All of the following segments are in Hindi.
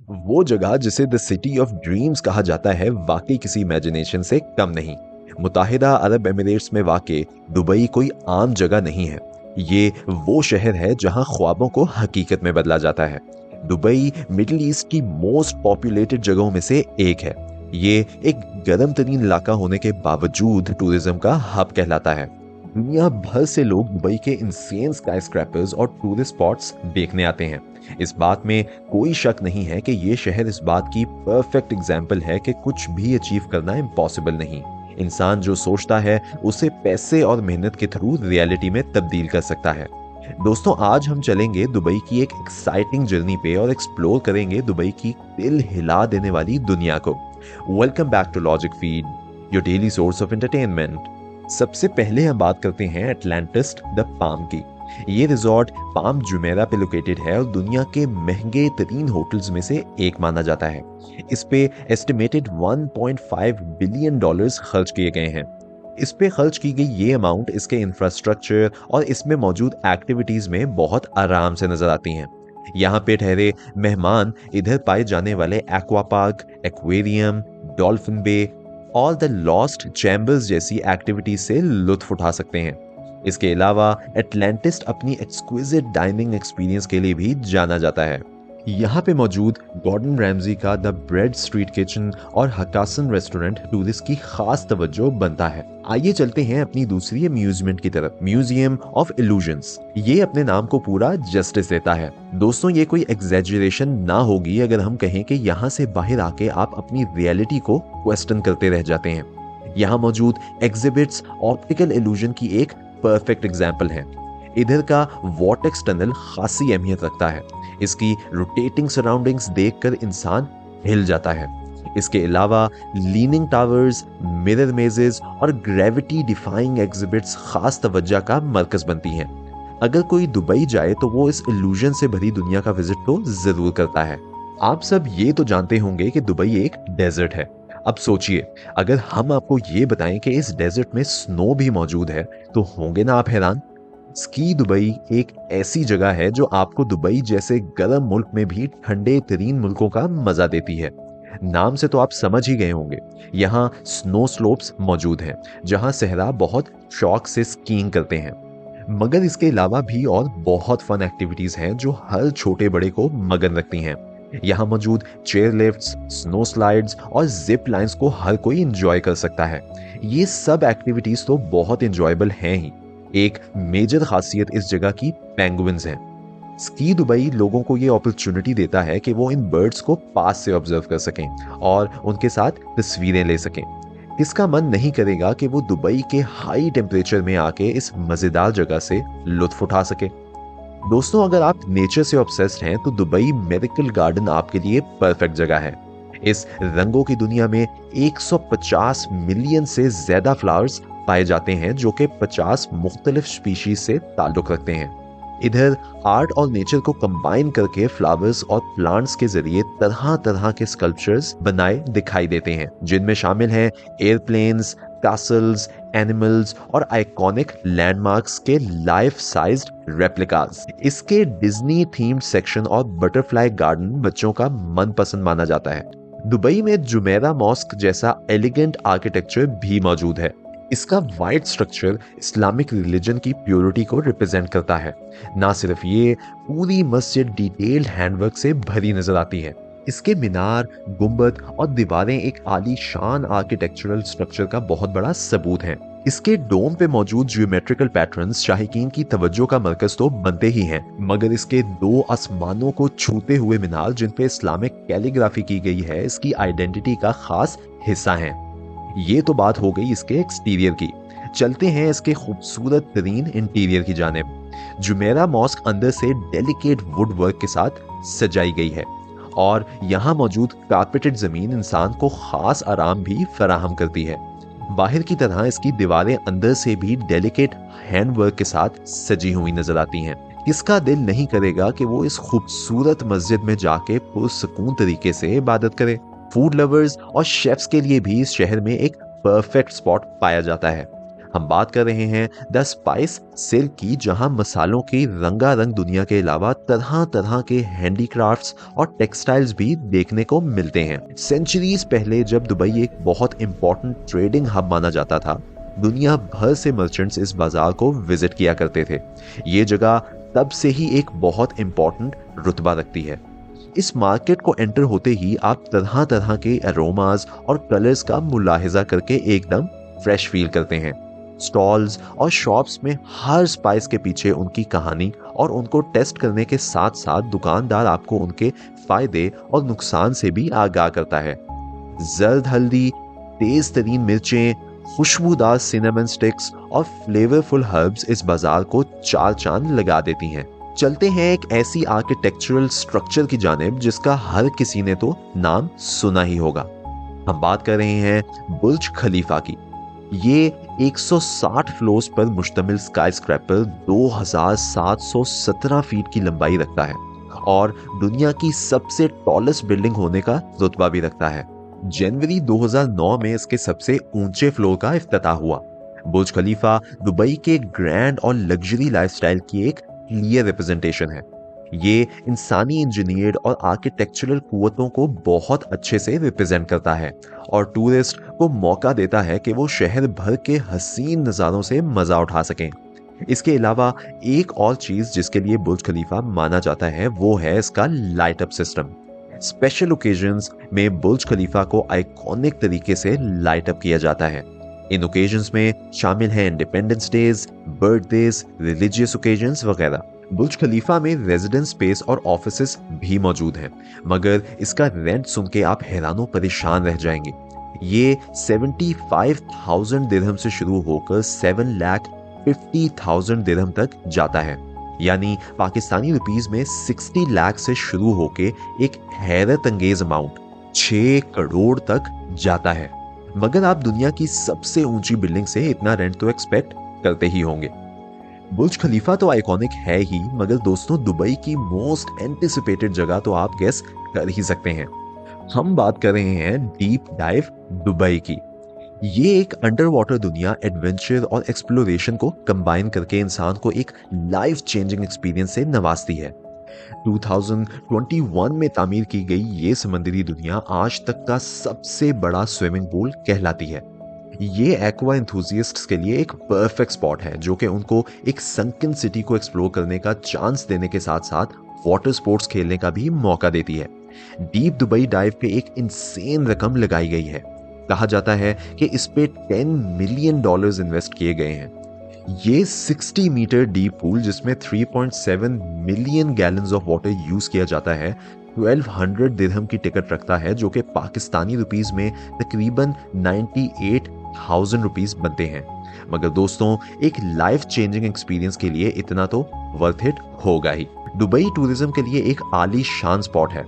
वो जगह जिसे द सिटी ऑफ ड्रीम्स कहा जाता है वाकई किसी इमेजिनेशन से कम नहीं। मुत्ताहिदा अरब एमिरेट्स में वाकई दुबई कोई आम जगह नहीं है। ये वो शहर है जहां ख्वाबों को हकीकत में बदला जाता है। दुबई मिडिल ईस्ट की मोस्ट पॉपुलेटेड जगहों में से एक है। ये एक गर्म तरीन इलाका होने के बावजूद टूरिज्म का हब कहलाता है। दुनिया भर से लोग दुबई के इंसेन स्काईस्क्रैपर्स और टूरिस्ट स्पॉट्स देखने आते हैं। इस बात में कोई शक नहीं है कि ये शहर इस बात की परफेक्ट एग्जाम्पल है कि कुछ भी अचीव करना इम्पॉसिबल नहीं। इंसान जो सोचता है उसे पैसे और मेहनत के थ्रू रियलिटी में तब्दील कर सकता है। दोस्तों, आज हम चलेंगे दुबई की एक एक्साइटिंग जर्नी पे और एक्सप्लोर करेंगे दुबई की दिल हिला देने वाली दुनिया को। Welcome back to Logic Feed, your daily source of entertainment. सबसे पहले हम बात करते हैं एटलांटिस द पाम की। ये रिजॉर्ट पाम जुमेरा पे लोकेटेड है और दुनिया के महंगे तरीन होटल्स में से एक माना जाता है। इस पे एस्टिमेटेड 1.5 बिलियन डॉलर्स खर्च किए गए हैं। इस पे खर्च की गई ये अमाउंट इसके इंफ्रास्ट्रक्चर और इसमें मौजूद एक्टिविटीज में बहुत आराम से नजर आती हैं। यहाँ पे ठहरे मेहमान इधर पाए जाने वाले एक्वा पार्क, एक्वेरियम, डॉल्फिन बे और द लॉस्ट चैम्बर्स जैसी एक्टिविटीज से लुत्फ उठा सकते हैं। इसके अलावा एटलांटिस अपनी एक्सक्विजिट डाइनिंग एक्सपीरियंस के लिए भी जाना जाता है। यहाँ पे मौजूद गॉर्डन रैमजी का द ब्रेड स्ट्रीट किचन और हकासन रेस्टोरेंट टूरिस्ट की खास तवज्जो बनता है। आइए चलते हैं अपनी दूसरी अम्यूजमेंट की तरफ, म्यूजियम ऑफ इल्यूजन्स। ये अपने नाम को पूरा जस्टिस देता है। दोस्तों, ये कोई एग्जैजरेशन ना होगी अगर हम कहें कि यहाँ से बाहर आके आप अपनी रियलिटी को क्वेश्चन करते रह जाते हैं। यहाँ मौजूद एग्जिबिट्स ऑप्टिकल इल्यूजन की एक परफेक्ट एग्जाम्पल है। इधर का वॉर्टेक्स टनल खासी अहमियत रखता है। इसकी रोटेटिंग सराउंडिंग्स देखकर इंसान हिल जाता है। इसके अलावा लीनिंग टावर्स, मिरर मेजेस और ग्रेविटी डिफाइंग एग्जिबिट्स खास तवज्जो का मरकज बनती हैं। अगर कोई दुबई जाए तो वो इस इल्यूजन से भरी दुनिया का विजिट तो जरूर करता है। आप सब ये तो जानते होंगे कि दुबई एक डेजर्ट है। अब सोचिए, अगर हम आपको ये बताएं कि इस डेजर्ट में स्नो भी मौजूद है तो होंगे ना आप हैरान। स्की दुबई एक ऐसी जगह है जो आपको दुबई जैसे गर्म मुल्क में भी ठंडे तरीन मुल्कों का मजा देती है। नाम से तो आप समझ ही गए होंगे। यहाँ स्नो स्लोप्स मौजूद हैं जहाँ सहरा बहुत शौक से स्कीइंग करते हैं। मगर इसके अलावा भी और बहुत फन एक्टिविटीज हैं जो हर छोटे बड़े को मगन रखती हैं। यहाँ मौजूद चेयर लिफ्ट्स, स्नो स्लाइड्स और जिप लाइंस को हर कोई एंजॉय कर सकता है। ये सब एक्टिविटीज तो बहुत एंजॉयबल हैं ही। एक मेजर खासियत इस जगह की पेंगुइन्स हैं। स्की दुबई लोगों को ये अपॉर्चुनिटी देता है कि वो इन बर्ड्स को पास से ऑब्जर्व कर सकें और उनके साथ तस्वीरें ले सकें। इसका मन नहीं करेगा कि वो दुबई के हाई टेम्परेचर में आके इस मजेदार जगह से लुत्फ उठा सके। दोस्तों, अगर आप नेचर से ऑब्सेस्ड हैं तो दुबई मेडिकल गार्डन आपके लिए परफेक्ट जगह है। इस रंगों की दुनिया में 150 मिलियन से ज्यादा फ्लावर्स पाए जाते हैं जो कि 50 मुख्तलिफ स्पीशीज से ताल्लुक रखते हैं। इधर आर्ट और नेचर को कंबाइन करके फ्लावर्स और प्लांट्स के जरिए तरह तरह के स्कल्पचर्स बनाए दिखाई देते हैं, जिनमें शामिल हैं एयरप्लेन्स, कैसल्स, एनिमल्स और आइकॉनिक लैंडमार्क्स के लाइफ साइज्ड रेप्लिकास। इसके डिज्नी थीम्ड सेक्शन और बटरफ्लाई गार्डन बच्चों का मनपसंद माना जाता है। दुबई में जुमेरा मॉस्क जैसा एलिगेंट आर्किटेक्चर भी मौजूद है। इसका वाइड स्ट्रक्चर इस्लामिक रिलीजन की प्योरिटी को रिप्रेजेंट करता है। ना सिर्फ ये, पूरी मस्जिद डिटेल्ड हैंडवर्क से भरी नजर आती है। इसके मीनार, गुंबद और दीवारें एक आलीशान आर्किटेक्चरल स्ट्रक्चर का बहुत बड़ा सबूत हैं। इसके डोम पे मौजूद ज्योमेट्रिकल पैटर्न्स शाहीकीन की तवज्जो का मरकज तो बनते ही हैं, मगर इसके दो आसमानों को छूते हुए मीनार जिन पे इस्लामिक कैलीग्राफी की गई है, इसकी आइडेंटिटी का खास हिस्सा हैं। ये तो बात हो गई इसके एक्सटीरियर की। चलते हैं इसके खूबसूरत तरीन इंटीरियर की जानिब। जुमेरा मॉस्क अंदर से डेलिकेट वुड वर्क के साथ सजाई गई है और यहाँ मौजूद कारपेटेड जमीन इंसान को खास आराम भी फराहम करती है। बाहर की तरह इसकी दीवारें अंदर से भी डेलिकेट हैंडवर्क के साथ सजी हुई नजर आती हैं। किसका दिल नहीं करेगा कि वो इस खूबसूरत मस्जिद में जाके पुरसुकून तरीके से इबादत करे। फूड लवर्स और शेफ्स के लिए भी इस शहर में एक परफेक्ट स्पॉट पाया जाता है। हम बात कर रहे हैं द स्पाइस सिल्क की, जहां मसालों की रंगारंग दुनिया के अलावा तरह तरह के हैंडीक्राफ्ट्स और टेक्सटाइल्स भी देखने को मिलते हैं। सेंचुरीज पहले जब दुबई एक बहुत इंपॉर्टेंट ट्रेडिंग हब माना जाता था, दुनिया भर से मर्चेंट्स इस बाजार को विजिट किया करते थे। ये जगह तब से ही एक बहुत इंपॉर्टेंट रुतबा रखती है। इस मार्केट को एंटर होते ही आप तरह तरह के अरोमाज और कलर्स का मुलाहिजा करके एकदम फ्रेश फील करते हैं। स्टॉल्स और शॉप्स में हर स्पाइस के पीछे उनकी कहानी और उनको टेस्ट करने के साथ साथ दुकानदार आपको उनके फायदे और नुकसान से भी आगाह करता है। जर्द हल्दी, तेज तरीन मिर्चें, खुशबूदार सिनेमन स्टिक्स और फ्लेवरफुल हर्ब्स इस बाजार को चार चांद लगा देती हैं। चलते हैं एक ऐसी आर्किटेक्चरल स्ट्रक्चर की जानिब जिसका हर किसी ने तो नाम सुना ही होगा। हम बात कर रहे हैं बुर्ज खलीफा की। ये 160 फ्लोर्स पर मुश्तमिल स्काईस्क्रैपर 2717 फीट की लंबाई रखता है और दुनिया की सबसे टॉलेस्ट बिल्डिंग होने का रुतबा भी रखता है। जनवरी 2009 में इसके सबसे ऊंचे फ्लोर का इफ्तिताह हुआ। बुर्ज खलीफा दुबई के ग्रैंड और लग्जरी लाइफस्टाइल की एक क्लियर रिप्रेजेंटेशन है। ये इंसानी इंजीनियर्ड और आर्किटेक्चरल कुव्वतों को बहुत अच्छे से रिप्रेजेंट करता है और टूरिस्ट को मौका देता है कि वो शहर भर के हसीन नज़ारों से मजा उठा सकें। इसके अलावा एक और चीज जिसके लिए बुर्ज खलीफा माना जाता है वो है इसका light up system. Special occasions में बुर्ज खलीफा को आइकॉनिक तरीके से लाइट अप किया जाता है। इन ओकेजन्स में शामिल हैं independence days, birthdays, religious occasions वगैरह। बुर्ज खलीफा में रेजिडेंस स्पेस और ऑफिसेस भी मौजूद हैं, मगर इसका रेंट सुन के आप हैरानो परेशान रह जाएंगे। ये 75,000 दिरहम से शुरू होकर 7,50,000 दिरहम तक जाता है, यानी पाकिस्तानी रुपीस में 60 लाख से शुरू होके एक हैरत अंगेज अमाउंट 6 करोड़ तक जाता है। मगर आप दुनिया की सबसे ऊंची बिल्डिंग से इतना रेंट तो एक्सपेक्ट करते ही होंगे। बुर्ज खलीफा तो आइकॉनिक है ही, मगर दोस्तों दुबई की मोस्ट एंटिसिपेटेड जगह तो आप गेस कर ही सकते हैं। हम बात कर रहे हैं डीप डाइव दुबई की। ये एक अंडर वाटर दुनिया एडवेंचर और एक्सप्लोरेशन को कंबाइन करके इंसान को एक लाइफ चेंजिंग एक्सपीरियंस से नवाजती है। 2021 में तामीर की गई ये समंदरी दुनिया आज तक का सबसे बड़ा स्विमिंग पूल कहलाती है। ये एक्वा एंथुजियास्ट्स के लिए एक परफेक्ट स्पॉट है जो कि उनको एक संकन सिटी को एक्सप्लोर करने का चांस देने के साथ साथ वाटर स्पोर्ट्स खेलने का भी मौका देती है। डीप दुबई डाइव पे एक इंसेन रकम लगाई गई है। कहा जाता है कि इस पे $10 मिलियन इन्वेस्ट किए गए हैं। ये 60 मीटर डीप पूल जिसमें 3.7 million gallons of water use किया जाता है 1200 दिरहम की टिकट रखता है, जो कि पाकिस्तानी रुपीस में तकरीबन 98,000 रुपीस बनते हैं। मगर दोस्तों एक लाइफ चेंजिंग एक्सपीरियंस के लिए इतना तो वर्थ इट होगा ही। दुबई टूरिज्म के लिए एक आली शान स्पॉट है।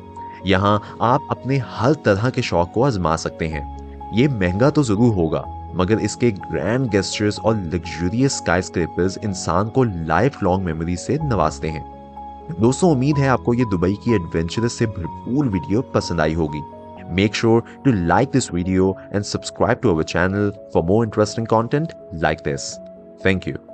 यहाँ आप अपने हर तरह के शौक को आजमा सकते हैं। ये महंगा तो जरूर होगा, मगर इसके ग्रैंड गेस्चर्स और लग्जरियस स्काईस्क्रेपर्स इंसान को लाइफ लॉन्ग मेमोरी से नवाजते हैं। दोस्तों उम्मीद है आपको ये दुबई की एडवेंचरस से भरपूर वीडियो पसंद आई होगी। Make sure to like this video and subscribe to our channel for more interesting content like this. Thank you.